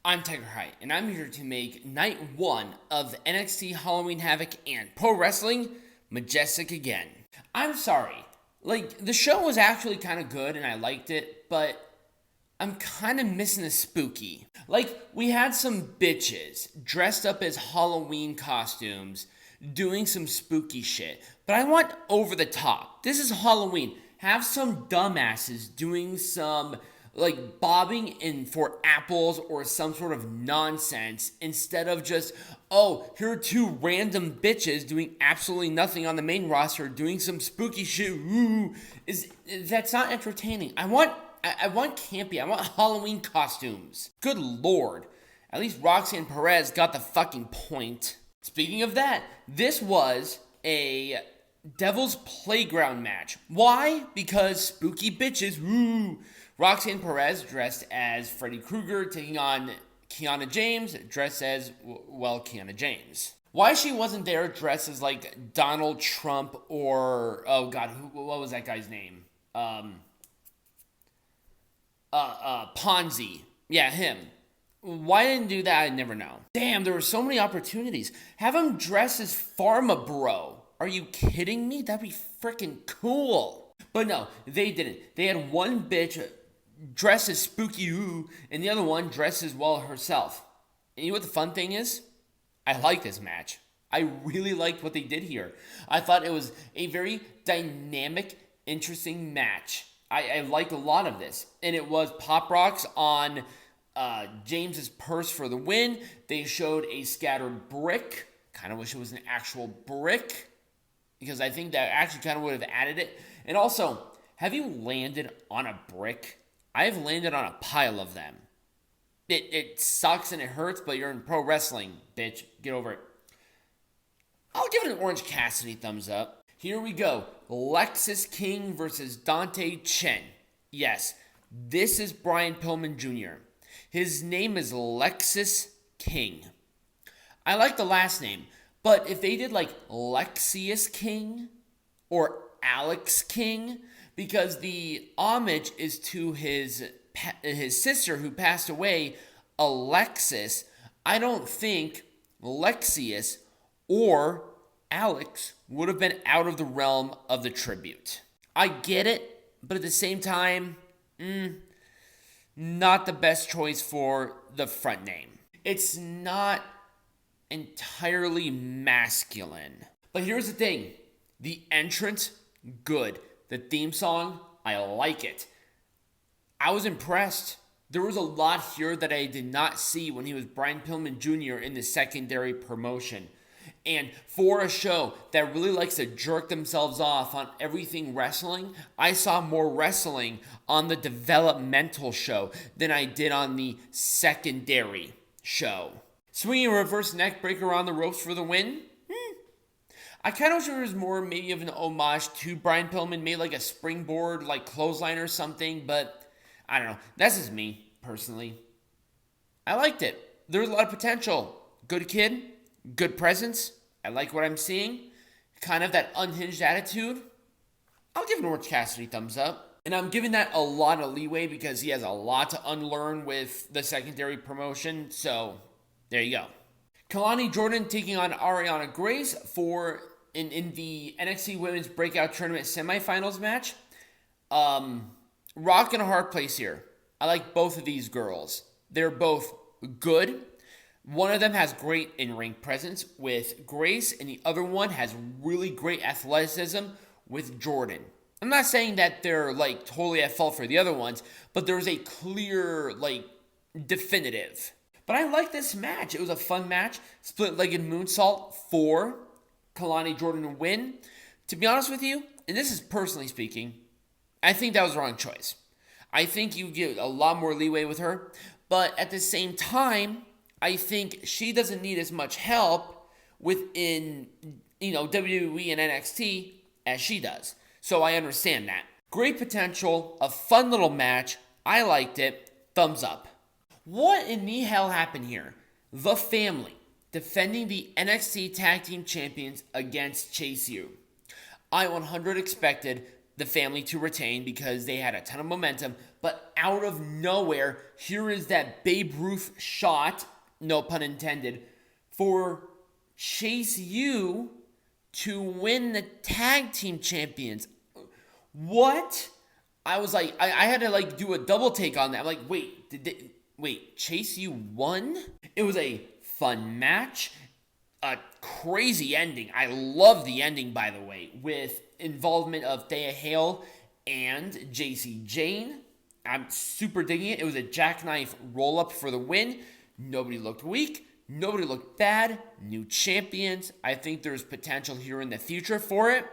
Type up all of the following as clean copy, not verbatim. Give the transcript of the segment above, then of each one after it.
I'm Tiger High, and I'm here to make night 1 of NXT Halloween Havoc and Pro Wrestling Majestic again. I'm sorry, the show was actually kind of good and I liked it, but I'm kind of missing the spooky. We had some bitches dressed up as Halloween costumes doing some spooky shit, but I want over the top. This is Halloween. Have some dumbasses doing some bobbing in for apples or some sort of nonsense instead of just, oh, here are two random bitches doing absolutely nothing on the main roster doing some spooky shit. Ooh, that's not entertaining. I want campy. I want Halloween costumes. Good lord. At least Roxanne Perez got the fucking point. Speaking of that, this was a Devil's Playground match. Why? Because spooky bitches. Ooh. Roxanne Perez dressed as Freddy Krueger taking on Kiana James dressed as, Kiana James. Why she wasn't there dressed as Donald Trump or, oh god, what was that guy's name? Ponzi. Yeah, him. Why didn't do that, I never know. Damn, there were so many opportunities. Have him dress as Pharma Bro. Are you kidding me? That'd be freaking cool. But no, they didn't. They had one bitch dressed as Spooky Ooh, and the other one dressed as herself. And you know what the fun thing is? I like this match. I really liked what they did here. I thought it was a very dynamic, interesting match. I liked a lot of this. And it was Pop Rocks on James's purse for the win. They showed a scattered brick. Kind of wish it was an actual brick, because I think that actually kind of would have added it. And also, have you landed on a brick? I've landed on a pile of them. It sucks and it hurts, but you're in pro wrestling, bitch. Get over it. I'll give it an Orange Cassidy thumbs up. Here we go. Lexis King versus Dante Chen. Yes, this is Brian Pillman Jr. His name is Lexis King. I like the last name, but if they did Lexius King or Alex King, because the homage is to his sister who passed away, Alexis, I don't think Lexius or Alex would have been out of the realm of the tribute. I get it, but at the same time, not the best choice for the front name. It's not entirely masculine. But here's the thing. The entrance, good. The theme song, I like it. I was impressed. There was a lot here that I did not see when he was Brian Pillman Jr. in the secondary promotion. And for a show that really likes to jerk themselves off on everything wrestling, I saw more wrestling on the developmental show than I did on the secondary show. Swinging a reverse neck breaker on the ropes for the win? I kind of wish there was more maybe of an homage to Brian Pillman, maybe a springboard, clothesline or something, but I don't know. That's just me, personally. I liked it. There was a lot of potential. Good kid, good presence. I like what I'm seeing. Kind of that unhinged attitude. I'll give an Orange Cassidy thumbs up. And I'm giving that a lot of leeway because he has a lot to unlearn with the secondary promotion, so there you go. Kelani Jordan taking on Ariana Grace in the NXT Women's Breakout Tournament semifinals match. Rock and a hard place here. I like both of these girls. They're both good. One of them has great in-ring presence with Grace, and the other one has really great athleticism with Jordan. I'm not saying that they're totally at fault for the other ones, but there's a clear definitive. But I like this match. It was a fun match. Split-legged moonsault for Kelani Jordan to win. To be honest with you, and this is personally speaking, I think that was the wrong choice. I think you get a lot more leeway with her. But at the same time, I think she doesn't need as much help within, WWE and NXT as she does. So I understand that. Great potential, a fun little match. I liked it. Thumbs up. What in the hell happened here? The Family defending the NXT Tag Team Champions against Chase U. I 100 expected the family to retain because they had a ton of momentum. But out of nowhere, here is that Babe Ruth shot, no pun intended, for Chase U to win the tag team champions. What? I was like, I had to like do a double take on that. I'm like, wait, Chase U won? It was a fun match, a crazy ending. I love the ending, by the way, with involvement of Thea Hale and JC Jane. I'm super digging it. It was a jackknife roll-up for the win. Nobody looked weak. Nobody looked bad. New champions. I think there's potential here in the future for it.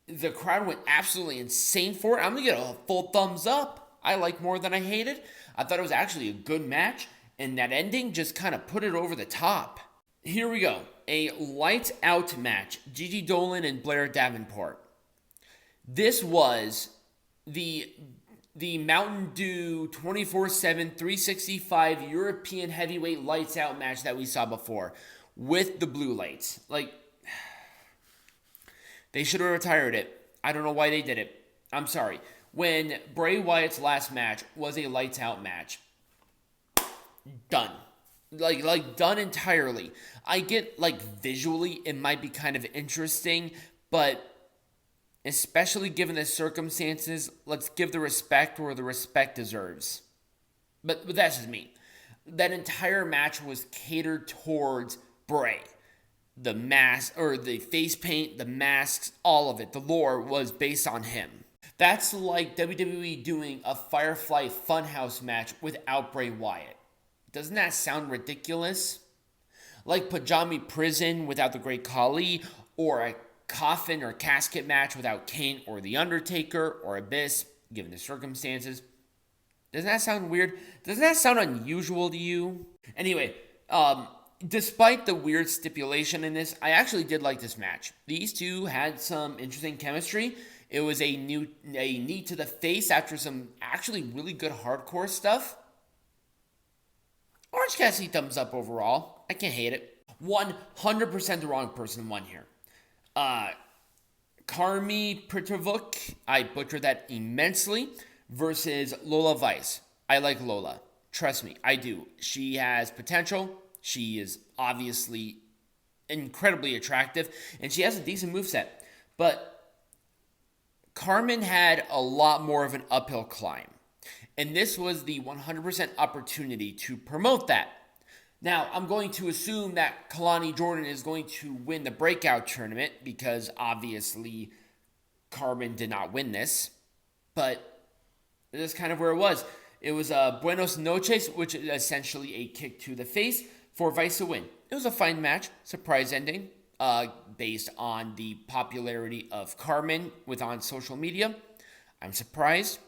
The crowd went absolutely insane for it. I'm going to get a full thumbs up. I like more than I hated. I thought it was actually a good match, and that ending just kind of put it over the top. Here we go. A lights out match. Gigi Dolin and Blair Davenport. This was the Mountain Dew 24/7 365 European heavyweight lights out match that we saw before with the blue lights. Like, they should have retired it. I don't know why they did it. I'm sorry. When Bray Wyatt's last match was a lights out match, done. Like done entirely. I get, like, visually it might be kind of interesting, but especially given the circumstances, let's give the respect where the respect deserves. But that's just me. That entire match was catered towards Bray. The mask, or the face paint, the masks, all of it, the lore was based on him. That's like WWE doing a Firefly Funhouse match without Bray Wyatt. Doesn't that sound ridiculous? Like Pajami Prison without the Great Khali, or a coffin or casket match without Kane or The Undertaker or Abyss, given the circumstances. Doesn't that sound weird? Doesn't that sound unusual to you? Anyway, despite the weird stipulation in this, I actually did like this match. These two had some interesting chemistry. It was a knee to the face after some actually really good hardcore stuff. Orange Cassidy thumbs up overall. I can't hate it. 100% the wrong person won here. Carmen Petrovic, I butchered that immensely, versus Lola Vice. I like Lola. Trust me, I do. She has potential. She is obviously incredibly attractive, and she has a decent moveset. But Carmen had a lot more of an uphill climb. And this was the 100% opportunity to promote that. Now, I'm going to assume that Kelani Jordan is going to win the Breakout tournament because obviously Carmen did not win this. But this is kind of where it was. It was Buenos Noches, which is essentially a kick to the face for Vice to win. It was a fine match, surprise ending, based on the popularity of Carmen on social media. I'm surprised.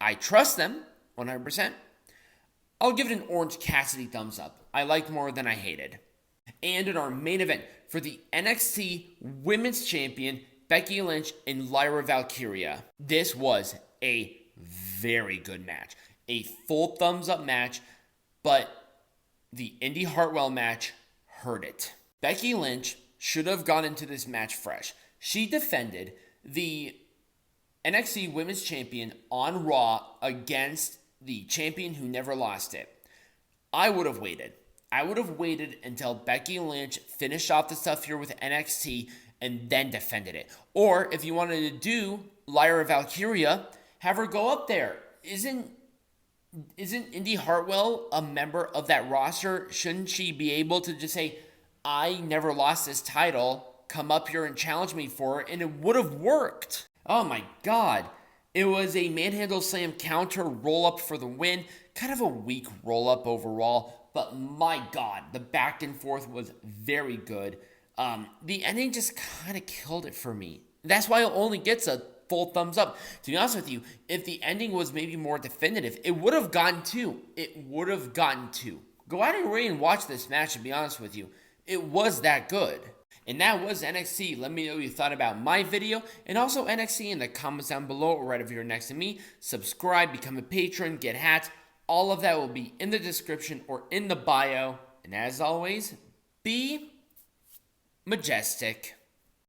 I trust them 100%. I'll give it an Orange Cassidy thumbs up. I liked more than I hated. And in our main event for the NXT Women's Champion, Becky Lynch and Lyra Valkyria. This was a very good match. A full thumbs up match, but the Indy Hartwell match hurt it. Becky Lynch should have gone into this match fresh. She defended the NXT Women's Champion on Raw against the champion who never lost it. I would have waited. I would have waited until Becky Lynch finished off the stuff here with NXT and then defended it. Or if you wanted to do Lyra Valkyria, have her go up there. Isn't Indy Hartwell a member of that roster? Shouldn't she be able to just say, I never lost this title, come up here and challenge me for it, and it would have worked. Oh my God. It was a manhandle slam counter roll-up for the win. Kind of a weak roll-up overall, but my God, the back and forth was very good. The ending just kind of killed it for me. That's why it only gets a full thumbs up. To be honest with you, if the ending was maybe more definitive, it would have gotten two. It would have gotten two. Go out of your way and watch this match, to be honest with you. It was that good. And that was NXT. Let me know what you thought about my video and also NXT in the comments down below or right over here next to me. Subscribe, become a patron, get hats. All of that will be in the description or in the bio. And as always, be majestic.